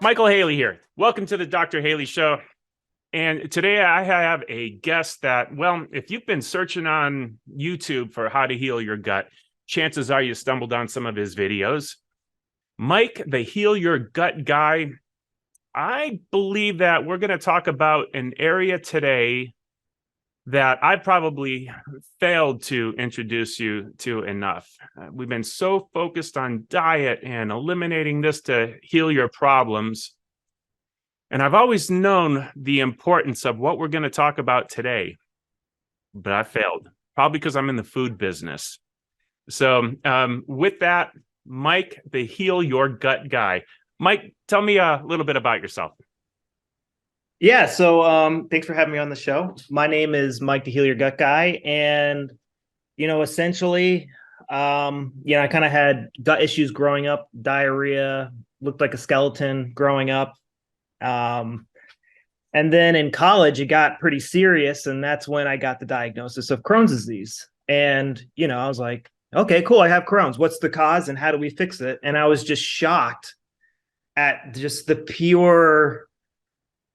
Michael Haley here. Welcome to the Dr. Haley Show. And today I have a guest that, well, if you've been searching on YouTube for how to heal your gut, chances are you stumbled on some of his videos. Mike, the Heal Your Gut guy, I believe that we're going to talk about an area today that I probably failed to introduce you to enough. We've been so focused on diet and eliminating this to heal your problems. And I've always known the importance of what we're going to talk about today, but I failed, probably because I'm in the food business. So with that, Mike, the Heal Your Gut guy. Mike, tell me a little bit about yourself. Yeah, so thanks for having me on the show. My name is Mike, the Heal Your Gut guy, and essentially, I kind of had gut issues growing up, diarrhea, looked like a skeleton growing up, and then in college it got pretty serious, and that's when I got the diagnosis of Crohn's disease. And I was like, okay, cool, I have Crohn's. What's the cause, and how do we fix it? And I was just shocked at just the pure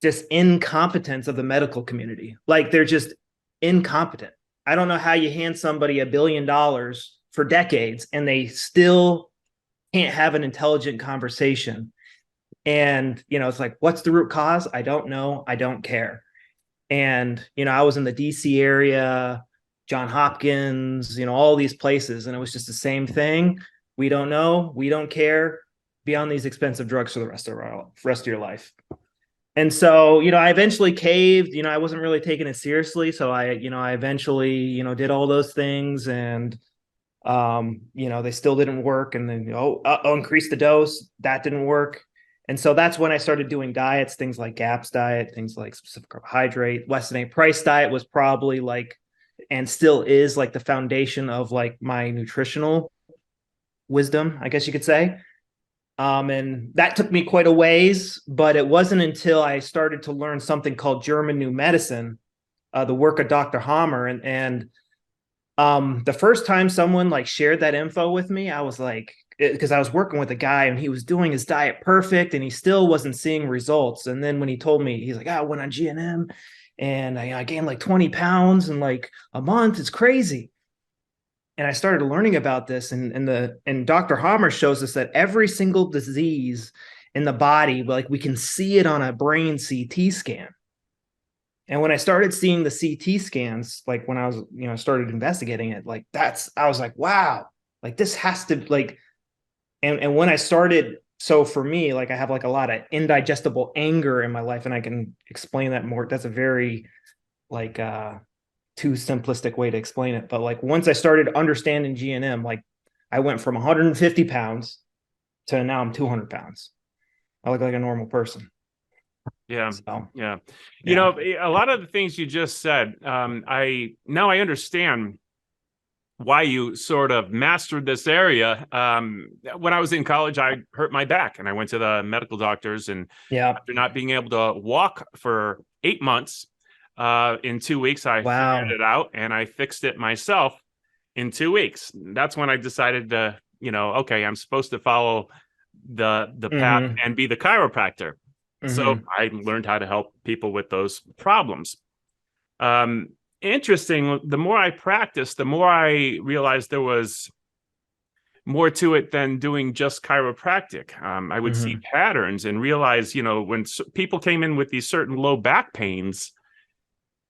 just incompetence of the medical community. Like they're just incompetent. I don't know how you hand somebody $1 billion for decades and they still can't have an intelligent conversation. And, it's like, what's the root cause? I don't know. I don't care. And, I was in the DC area, John Hopkins, all these places. And it was just the same thing. We don't know. We don't care. Be on these expensive drugs for the rest of your life. And so, I eventually caved. I wasn't really taking it seriously. So I eventually, did all those things, and they still didn't work. And then, increase the dose. That didn't work. And so that's when I started doing diets, things like GAPS diet, things like specific carbohydrate. Weston A. Price diet was probably and still is the foundation of my nutritional wisdom, I guess you could say. And that took me quite a ways, but it wasn't until I started to learn something called German New Medicine, the work of Dr. Hammer. And the first time someone shared that info with me, I was like, because I was working with a guy and he was doing his diet perfect and he still wasn't seeing results. And then when he told me, he's like, I went on GNM and I gained 20 pounds in a month. It's crazy. And I started learning about this, and Dr. Hammer shows us that every single disease in the body, we can see it on a brain CT scan. And when I started seeing the CT scans, when I was, started investigating it, I was like, wow, this has to and when I started, so for me, I have a lot of indigestible anger in my life, and I can explain that more. That's a very too simplistic way to explain it. But once I started understanding GNM, I went from 150 pounds to now I'm 200 pounds. I look like a normal person. Yeah. So, yeah. yeah. A lot of the things you just said, I understand why you sort of mastered this area. When I was in college, I hurt my back and I went to the medical doctors, and after not being able to walk for 8 months, in 2 weeks, I figured it out and I fixed it myself in 2 weeks. That's when I decided to, okay, I'm supposed to follow the path and be the chiropractor. So I learned how to help people with those problems. Interesting. The more I practiced, the more I realized there was more to it than doing just chiropractic. I would see patterns and realize, when people came in with these certain low back pains,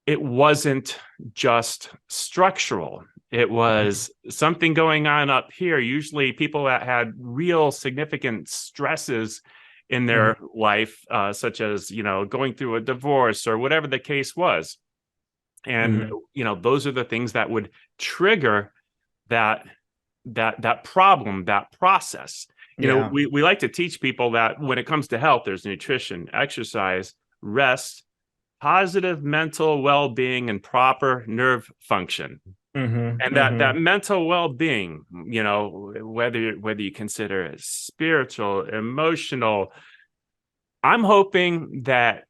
it wasn't just structural. It was something going on up here. Usually people that had real significant stresses in their life, such as, going through a divorce or whatever the case was. And, those are the things that would trigger that problem, that process. We like to teach people that when it comes to health, there's nutrition, exercise, rest, positive mental well-being, and proper nerve function. And that mental well-being, whether you consider it spiritual, emotional, I'm hoping that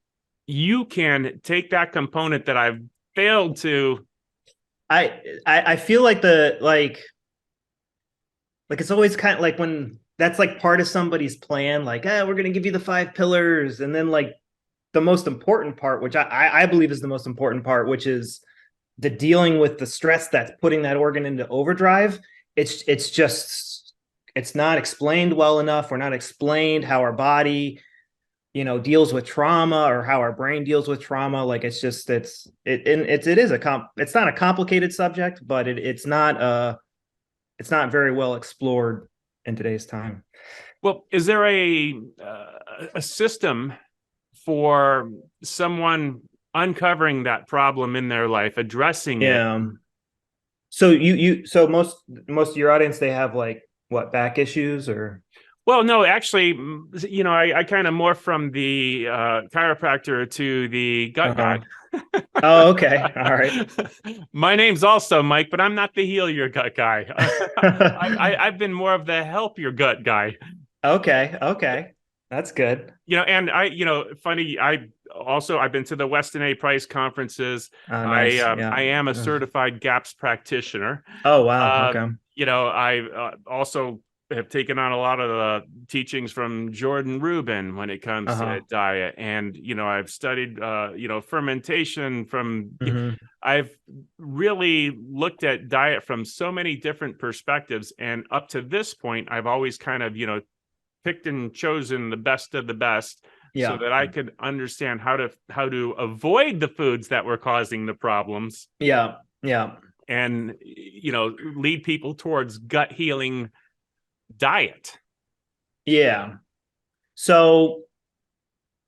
you can take that component that I've failed to. I feel like it's always kind of when that's like part of somebody's plan, like, we're going to give you the 5 pillars, and then like the most important part, which I believe is the most important part, which is the dealing with the stress that's putting that organ into overdrive. It's just, it's not explained well enough, or not explained how our body, deals with trauma, or how our brain deals with trauma. Like, it's just, it is it's not a complicated subject, but it's not very well explored in today's time. Well, is there a system for someone uncovering that problem in their life, addressing it? Yeah. So so most of your audience, they have like what, back issues or? Well, no, actually, I kind of morphed from the chiropractor to the gut guy. Oh, okay. All right. My name's also Mike, but I'm not the heal your gut guy. I've been more of the help your gut guy. Okay. Okay. That's good. And funny, I've been to the Weston A. Price conferences. Oh, nice. I am a Yeah. certified GAPS practitioner. Oh, wow. Okay. I also have taken on a lot of the teachings from Jordan Rubin when it comes to diet. And, I've studied, fermentation from, Mhm. I've really looked at diet from so many different perspectives. And up to this point, I've always kind of, picked and chosen the best of the best, so Yeah. that I could understand how to avoid the foods that were causing the problems. Yeah. Yeah. And, lead people towards gut healing diet. Yeah. So,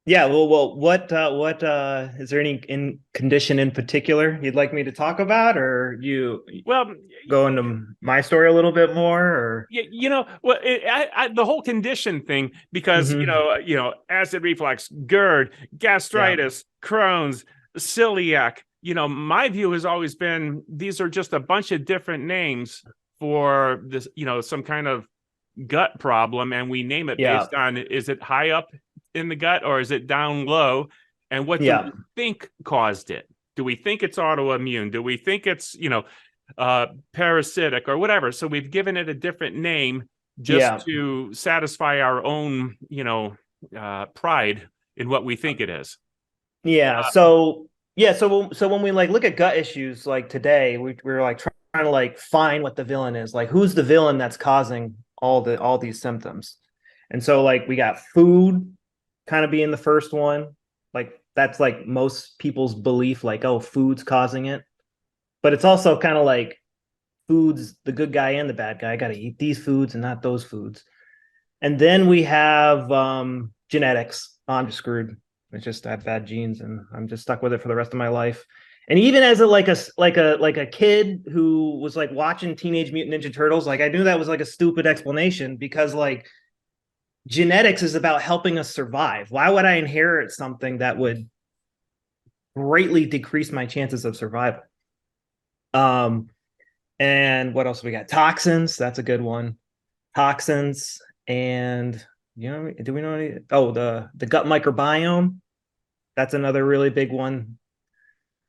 yeah, well, what is there any condition in particular you'd like me to talk about, or you Well, go into my story a little bit more, or? well, the whole condition thing, because Mhm. acid reflux, GERD, Yeah. gastritis, Crohn's, celiac. My view has always been these are just a bunch of different names for this, some kind of gut problem, and we name it Yeah. based on, is it high up in the gut or is it down low, and what do Yeah. we think caused it? Do we think it's autoimmune? Do we think it's parasitic or whatever? So we've given it a different name just Yeah. to satisfy our own pride in what we think it is. Yeah. So yeah. So when we like look at gut issues, like today, we're like trying to like find what the villain is. Like, who's the villain that's causing all these symptoms? And so like we got food kind of being the first one. Like, that's like most people's belief, like, oh, food's causing it. But it's also kind of like food's the good guy and the bad guy. I got to eat these foods and not those foods. And then we have genetics. Oh, I'm just screwed. It's just I have bad genes, and I'm just stuck with it for the rest of my life. And even as a kid who was like watching Teenage Mutant Ninja Turtles, like I knew that was like a stupid explanation, because like genetics is about helping us survive. Why would I inherit something that would greatly decrease my chances of survival? Um, and what else we got? Toxins. That's a good one. Toxins. And do we know any? Oh, the gut microbiome. That's another really big one.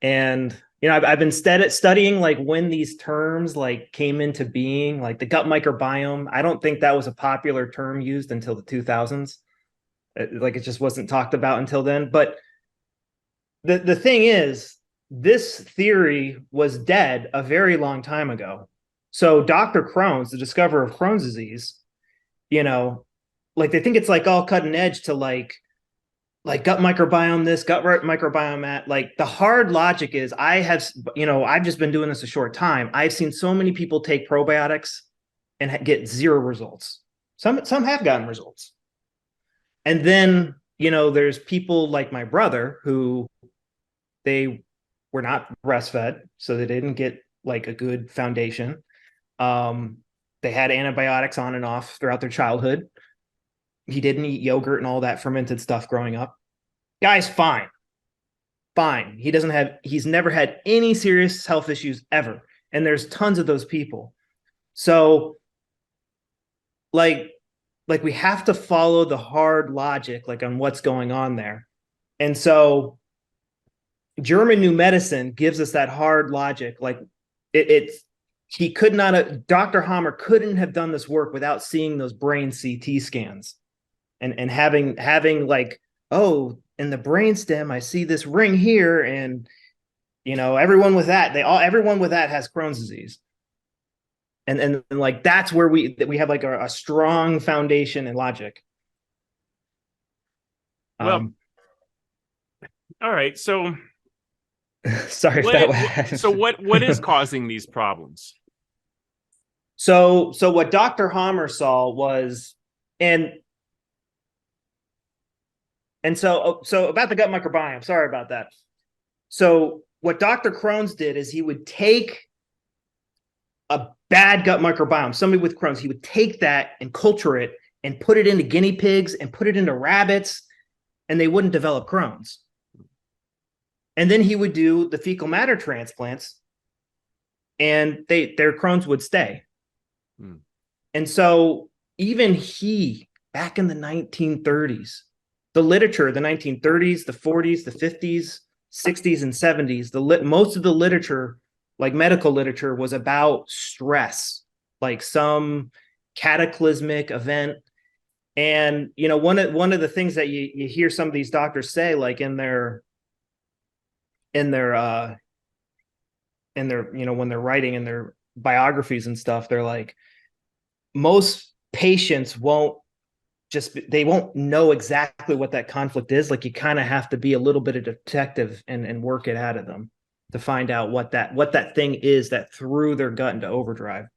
And I've been studying like when these terms like came into being, like the gut microbiome. I don't think that was a popular term used until the 2000s. Like, it just wasn't talked about until then. But the thing is, this theory was dead a very long time ago. So Dr. Crohn's, the discoverer of Crohn's disease, you know, like they think it's like all cutting edge to like gut microbiome this, gut microbiome that. Like, the hard logic is, I've just been doing this a short time. I've seen so many people take probiotics and get zero results. Some have gotten results. And then, there's people like my brother who they were not breastfed, so they didn't get like a good foundation. They had antibiotics on and off throughout their childhood. He didn't eat yogurt and all that fermented stuff growing up. Guy's fine. Fine. He's never had any serious health issues ever. And there's tons of those people. So like we have to follow the hard logic, like, on what's going on there. And so German New Medicine gives us that hard logic. Like, it's he could not have, Dr. Hammer couldn't have done this work without seeing those brain CT scans and having like, oh, in the brainstem, I see this ring here, and everyone with that, everyone with that has Crohn's disease. And like that's where we have like a strong foundation in logic. Well, all right. So sorry if that was. So what is causing these problems? So what Dr. Hammer saw was, and so about the gut microbiome. Sorry about that. So what Dr. Crohn's did is he would take a bad gut microbiome, somebody with Crohn's, he would take that and culture it and put it into guinea pigs and put it into rabbits, and they wouldn't develop Crohn's. And then he would do the fecal matter transplants, and their Crohn's would stay. And so even he, back in the 1930s, the literature, the 1930s, the 40s, the 50s, 60s, and 70s, most of the literature, like medical literature, was about stress, like some cataclysmic event. And one of the things that you hear some of these doctors say, like in their when they're writing in their biographies and stuff, they're like, most patients won't know exactly what that conflict is. Like, you kind of have to be a little bit of detective and work it out of them to find out what that thing is that threw their gut into overdrive.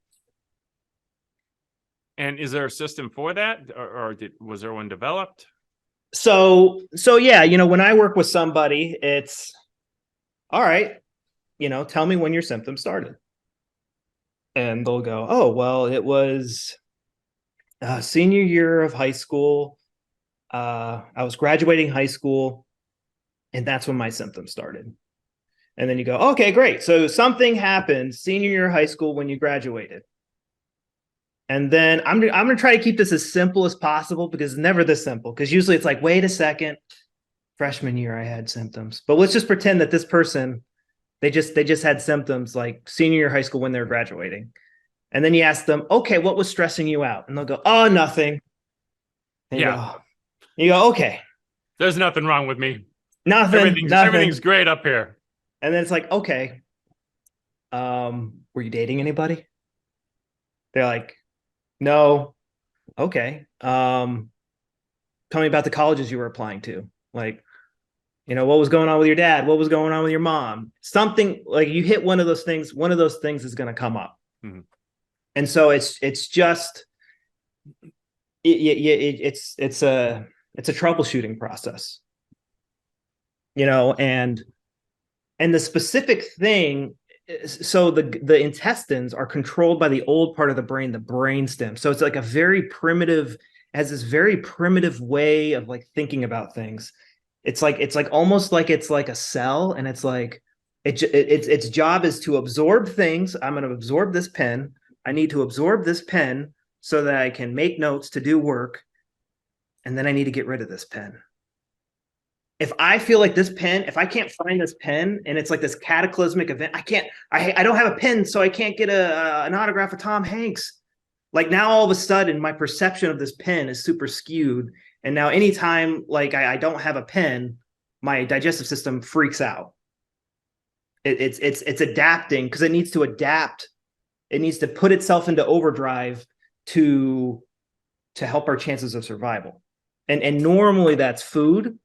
And is there a system for that, or was there one developed? So yeah, when I work with somebody, it's all right, tell me when your symptoms started. And they'll go, oh, well, it was senior year of high school. I was graduating high school, and that's when my symptoms started. And then you go, okay, great. So something happened senior year of high school when you graduated. And then I'm going to try to keep this as simple as possible, because it's never this simple. Because usually it's like, wait a second, freshman year I had symptoms. But let's just pretend that this person, they just had symptoms like senior year of high school when they were graduating. And then you ask them, okay, what was stressing you out? And they'll go, oh, nothing. And you go, okay. There's nothing wrong with me. Nothing. Everything's great up here. And then it's like, okay, were you dating anybody? They're like, no. Okay. Tell me about the colleges you were applying to. Like, what was going on with your dad? What was going on with your mom? Something like, you hit one of those things is going to come up. Mm-hmm. And so it's just it's a troubleshooting process, and the specific thing. So the intestines are controlled by the old part of the brain, the brainstem. So it's like a very primitive, has this very primitive way of like thinking about things. It's like almost like it's like a cell, and it's like its job is to absorb things. I'm going to absorb this pen. I need to absorb this pen so that I can make notes to do work. And then I need to get rid of this pen. If I feel like this pen, if I can't find this pen and it's like this cataclysmic event, I don't have a pen, so I can't get an autograph of Tom Hanks. Like, now all of a sudden my perception of this pen is super skewed. And now anytime like I don't have a pen, my digestive system freaks out. It's adapting, because it needs to adapt. It needs to put itself into overdrive to help our chances of survival. And normally that's food,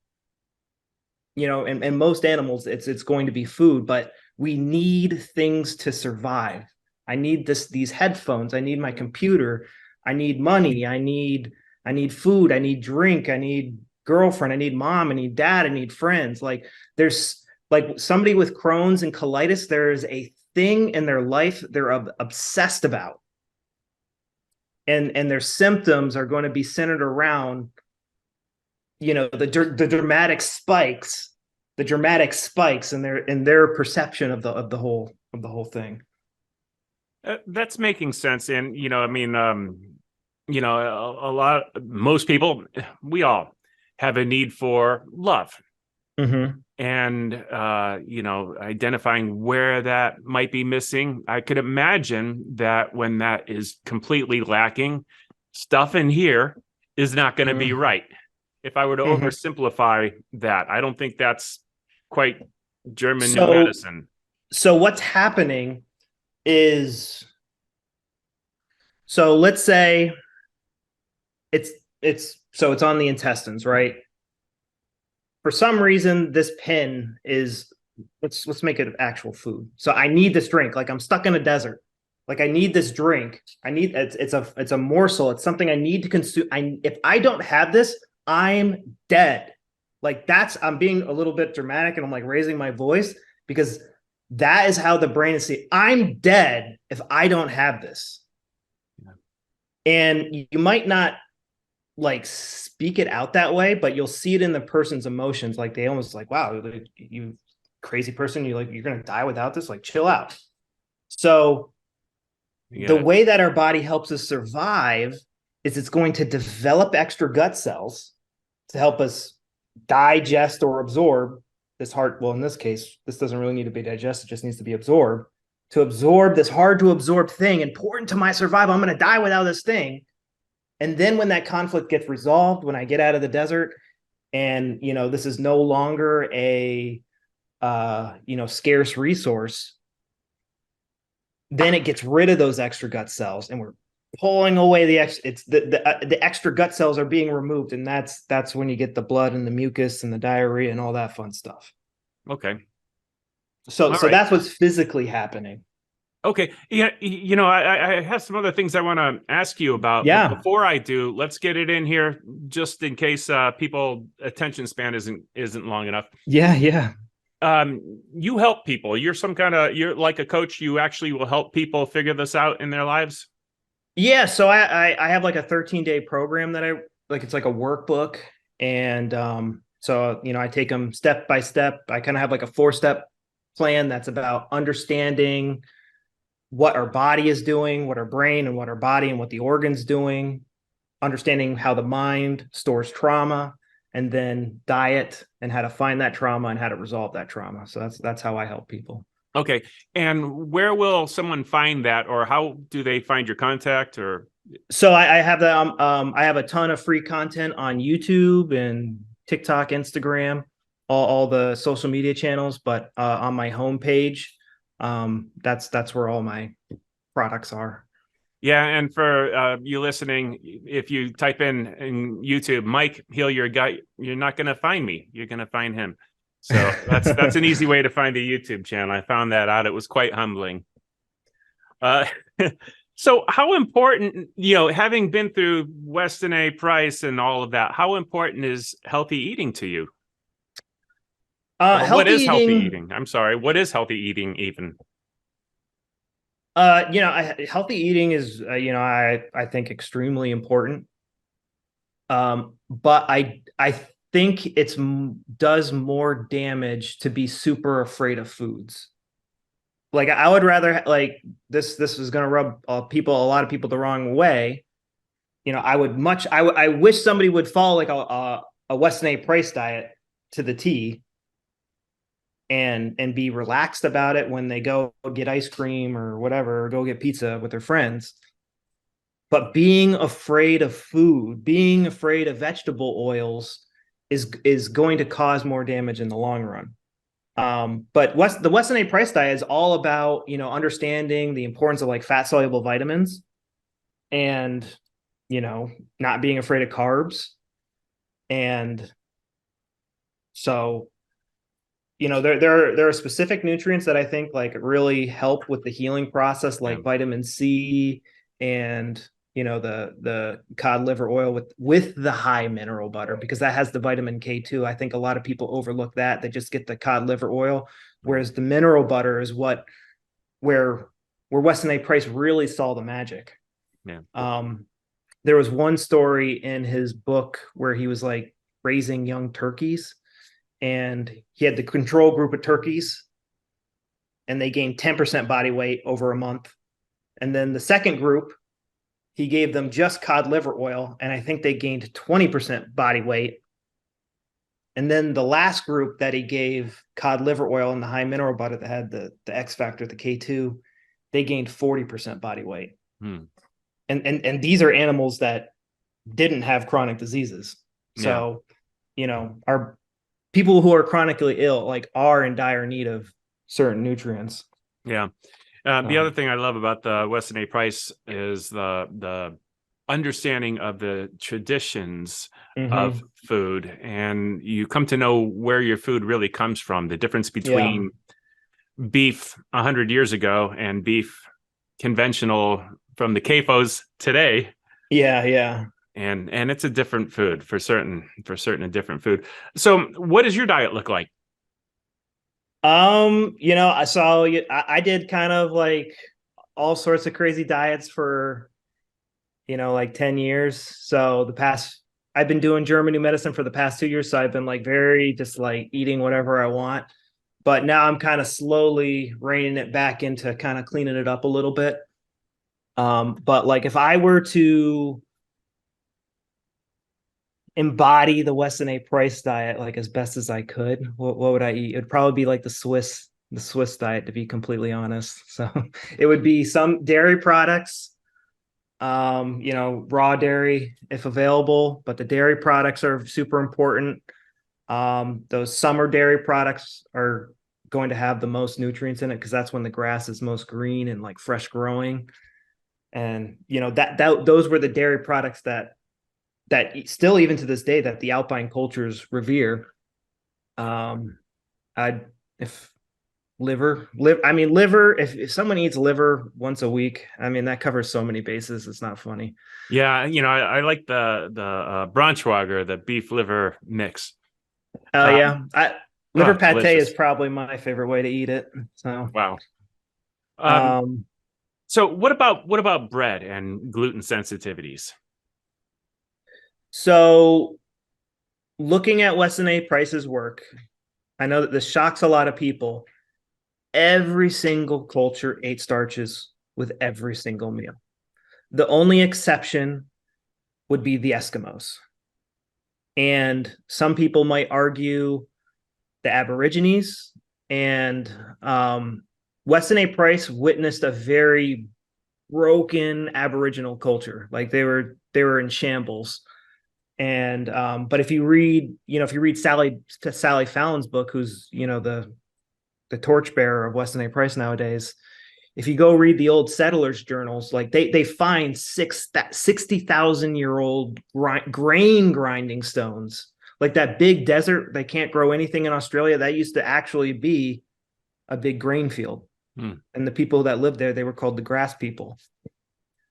and most animals, it's going to be food, but we need things to survive. I need these headphones. I need my computer. I need money. I need food. I need drink. I need girlfriend. I need mom. I need dad. I need friends. Like, there's like somebody with Crohn's and colitis, there's a thing in their life they're obsessed about, and their symptoms are going to be centered around the dramatic spikes in their perception of the whole thing. That's making sense. And most people, we all have a need for love. Mm-hmm. and identifying where that might be missing. I could imagine that when that is completely lacking, stuff in here is not going to be right. If I were to Mm-hmm. oversimplify that, I don't think that's quite German new So, medicine. so what's happening is, so let's say it's it's on the intestines, right? For some reason, this pin is, let's make it actual food. So I need this drink. Like I'm stuck in a desert. Like I need this drink. I need it's a morsel. It's something I need to consume. If I don't have this, I'm dead. Like that's, I'm being a little bit dramatic and I'm like raising my voice because that is how the brain is saying, I'm dead if I don't have this. Yeah. And you might not like speak it out that way, but you'll see it in the person's emotions. Like they almost like, wow, you crazy person, you're gonna die without this. Like, chill out. So the way that our body helps us survive is it's going to develop extra gut cells to help us digest or absorb this hard. Well, in this case, this doesn't really need to be digested; it just needs to be absorbed. To absorb this hard to absorb thing, important to my survival. I'm going to die without this thing. And then when that conflict gets resolved, when I get out of the desert and, this is no longer a, scarce resource, then it gets rid of those extra gut cells and we're pulling away the extra gut cells are being removed. And that's when you get the blood and the mucus and the diarrhea and all that fun stuff. Okay. So All right. that's what's physically happening. Okay. Yeah. I have some other things I want to ask you about, but Yeah. before I do, let's get it in here just in case people attention span isn't long enough. Yeah. Yeah. You help people. You're like a coach. You actually will help people figure this out in their lives. Yeah. So I have like a 13-day program that I like, it's like a workbook. And so, I take them step by step. I kind of have like a 4-step plan that's about understanding what our body is doing, what our brain and what our body and what the organs doing, understanding how the mind stores trauma, and then diet and how to find that trauma and how to resolve that trauma. So that's how I help people. Okay. And where will someone find that, or how do they find your contact? Or So I have the I have a ton of free content on YouTube and TikTok, Instagram, all the social media channels, but on my homepage, that's where all my products are. yeah, and for you listening, if you type in YouTube Mike Heal Your Gut, you're not going to find me. You're going to find him. So that's an easy way to find the YouTube channel. I found that out. It was quite humbling. So how important, having been through Weston A. Price and all of that, how important is healthy eating to you? What Healthy is healthy eating, eating? I'm sorry. What is healthy eating even? healthy eating is, I think extremely important. But I think it's does more damage to be super afraid of foods. Like I would rather like this is going to rub a lot of people the wrong way. I wish somebody would follow like a Weston A. Price diet to the T and be relaxed about it when they go get ice cream or whatever, or go get pizza with their friends. But being afraid of food, being afraid of vegetable oils is going to cause more damage in the long run. But the Weston A. Price diet is all about, understanding the importance of like fat soluble vitamins and, not being afraid of carbs. And so, there are specific nutrients that I think like really help with the healing process, like vitamin C and, the cod liver oil with the high mineral butter, because that has the vitamin K too. I think a lot of people overlook that. They just get the cod liver oil, whereas the mineral butter is where Weston A. Price really saw the magic. Yeah. There was one story in his book where he was like raising young turkeys, and he had the control group of turkeys and they gained 10% body weight over a month. And then the second group, he gave them just cod liver oil, and I think they gained 20% body weight And then the last group that he gave cod liver oil and the high mineral butter that had the X factor, the K2, they gained 40% body weight. Hmm. And these are animals that didn't have chronic diseases. Yeah. So, our people who are chronically ill like are in dire need of certain nutrients. Yeah. The other thing I love about the Weston A. Price is the understanding of the traditions of food, and you come to know where your food really comes from. The difference between beef 100 years ago and beef conventional from the CAFOs today. Yeah. And it's a different food for certain, a different food. So what does your diet look like? I saw I did kind of like all sorts of crazy diets for, like 10 years. So I've been doing German new medicine for the past 2 years. So I've been like very just like eating whatever I want. But now I'm kind of slowly reining it back into kind of cleaning it up a little bit. But like if I were to embody the Weston A. Price diet like as best as I could, what would I eat? It'd probably be like the Swiss diet, to be completely honest. So it would be some dairy products, raw dairy if available, but the dairy products are super important. Those summer dairy products are going to have the most nutrients in it because that's when the grass is most green and like fresh growing. And that those were the dairy products that still even to this day that the alpine cultures revere. I if liver, if someone eats liver once a week, I mean that covers so many bases. It's not funny. Yeah, I like the Braunschweiger, the beef liver mix. Oh yeah, liver pate is Delicious. probably my favorite way to eat it. So, Wow. Um, um, so what about bread and gluten sensitivities? so looking at Weston A. Price's work, I know that this shocks a lot of people. Every single culture ate starches with every single meal. The only exception would be the Eskimos. And some people might argue the Aborigines. And Weston A. Price witnessed a very broken Aboriginal culture. Like they were in shambles. And but if you read Sally Fallon's book, who's the torchbearer of Weston A. Price nowadays, if you go read the old settlers journals, like they find 60,000-year-old grain grinding stones, like that big desert. They can't grow anything in Australia. That used to actually be a big grain field. And the people that lived there, they were called the grass people.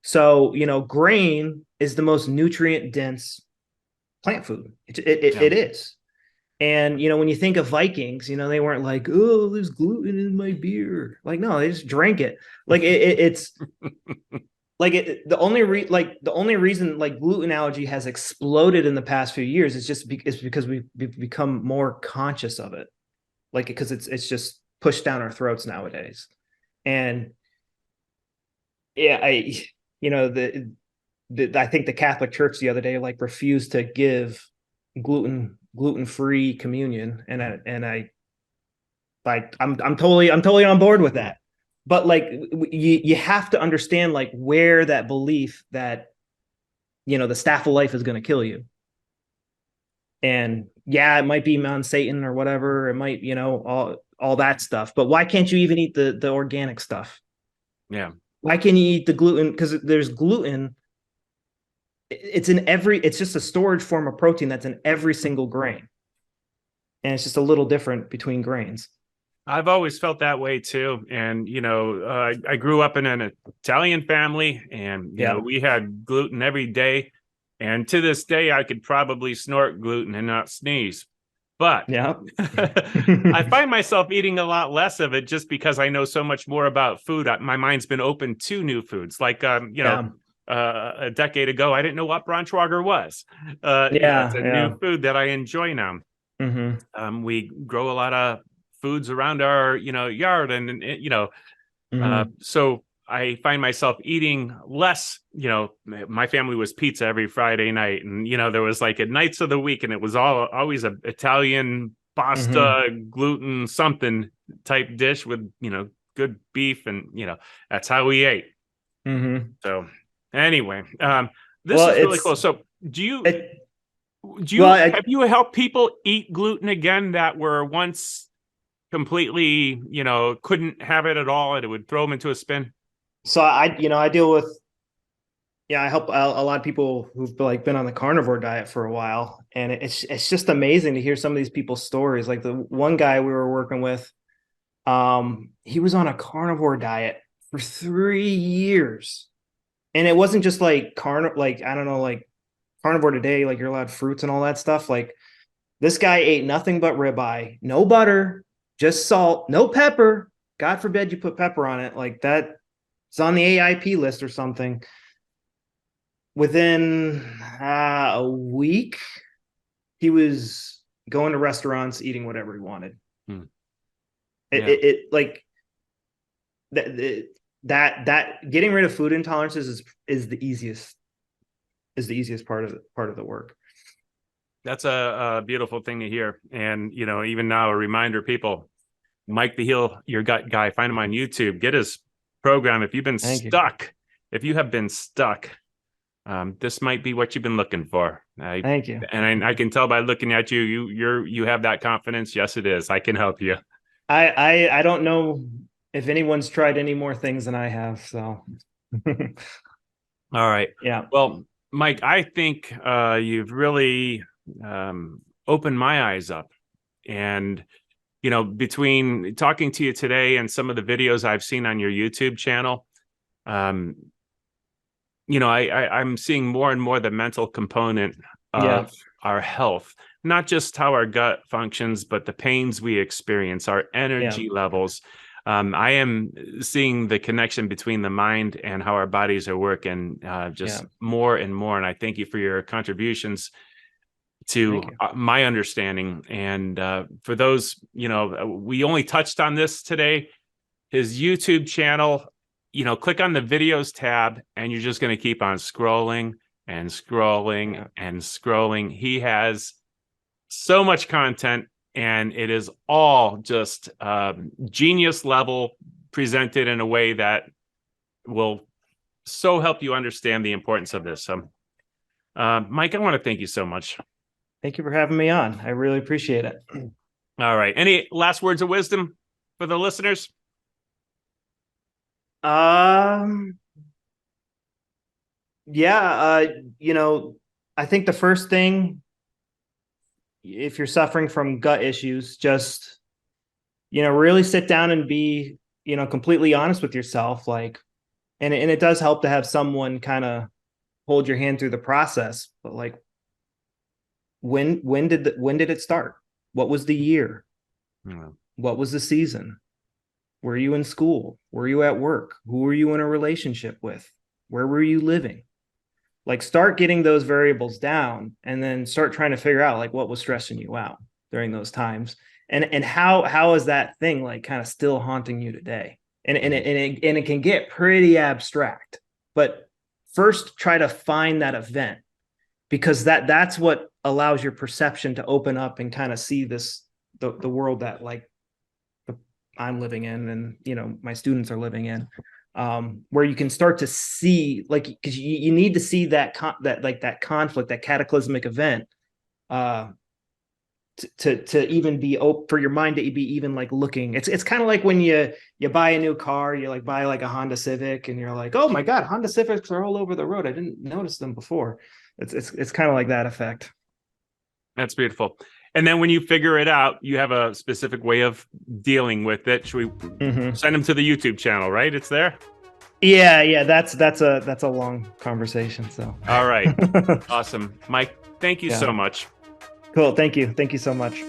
So, grain is the most nutrient dense plant food. Yeah. It is. And when you think of Vikings, they weren't like, "Oh, there's gluten in my beer." Like, no, they just drank it. Like it's like the only reason like gluten allergy has exploded in the past few years is because we've become more conscious of it. Like because it's just pushed down our throats nowadays. And yeah, I think the Catholic Church the other day like refused to give gluten-free communion, and I'm totally on board with that. But like you have to understand like where that belief that the staff of life is going to kill you. And yeah, it might be Mount Satan or whatever. It might, all that stuff. But why can't you even eat the organic stuff? Yeah. Why can't you eat the gluten? Because there's gluten. It's just a storage form of protein that's in every single grain. And it's just a little different between grains. I've always felt that way too. And, I grew up in an Italian family, and, Yeah. we had gluten every day. And to this day, I could probably snort gluten and not sneeze. But Yeah. I find myself eating a lot less of it just because I know so much more about food. My mind's been open to new foods. Like, Yeah. a decade ago, I didn't know what Braunschweiger was. It's Yeah. a new Yeah. food that I enjoy now. We grow a lot of foods around our, yard, and so I find myself eating less. My family was pizza every Friday night, and there was like at nights of the week, and it was always a Italian pasta, gluten something type dish with good beef, and that's how we ate. So anyway, this is really cool. So have you helped people eat gluten again that were once completely, couldn't have it at all, and it would throw them into a spin? So I deal with, I help a lot of people who've been on the carnivore diet for a while, and it's just amazing to hear some of these people's stories. Like the one guy we were working with, he was on a carnivore diet for 3 years, and it wasn't just like carnivore today, like you're allowed fruits and all that stuff. Like this guy ate nothing but ribeye, no butter, just salt, no pepper. God forbid you put pepper on it. Like that, it's on the AIP list or something. Within a week, he was going to restaurants, eating whatever he wanted. That getting rid of food intolerances is the easiest part of the work. That's a beautiful thing to hear. And even now, a reminder, people, Mike the Heal Your Gut guy, find him on YouTube, get his program. If you've been stuck, this might be what you've been looking for. Thank you. And I can tell by looking at you, you have that confidence. Yes, it is. I can help you. I don't know if anyone's tried any more things than I have. So, all right. Yeah. Well, Mike, I think you've really opened my eyes up, and between talking to you today and some of the videos I've seen on your YouTube channel, I'm seeing more and more the mental component of our health, not just how our gut functions, but the pains we experience, our energy levels. I am seeing the connection between the mind and how our bodies are working more and more. And I thank you for your contributions to my understanding. And for those, we only touched on this today, his YouTube channel, click on the videos tab, and you're just going to keep on scrolling and scrolling and scrolling. He has so much content, and it is all just genius level, presented in a way that will so help you understand the importance of this. So, Mike, I want to thank you so much. Thank you for having me on. I really appreciate it. All right. Any last words of wisdom for the listeners? I think the first thing, if you're suffering from gut issues, just, really sit down and be, completely honest with yourself. Like, and it does help to have someone kind of hold your hand through the process. But like, when did it start? What was the year? What was the season? Were you in school? Were you at work? Who were you in a relationship with? Where were you living? Like, start getting those variables down, and then start trying to figure out like what was stressing you out during those times, and how is that thing like kind of still haunting you today? And it can get pretty abstract, but first try to find that event, because that's what allows your perception to open up and kind of see the world that like I'm living in, and my students are living in, where you can start to see, like, because you need to see that conflict, that cataclysmic event, to even be open for your mind to be even like looking. It's kind of like when you buy a new car, you like buy like a Honda Civic, and you're like, oh my God, Honda Civics are all over the road. I didn't notice them before. It's kind of like that effect. That's beautiful. And then when you figure it out, you have a specific way of dealing with it. Should we send them to the YouTube channel, right? It's there? Yeah. That's a long conversation. So. All right. Awesome. Mike, thank you so much. Cool. Thank you. Thank you so much.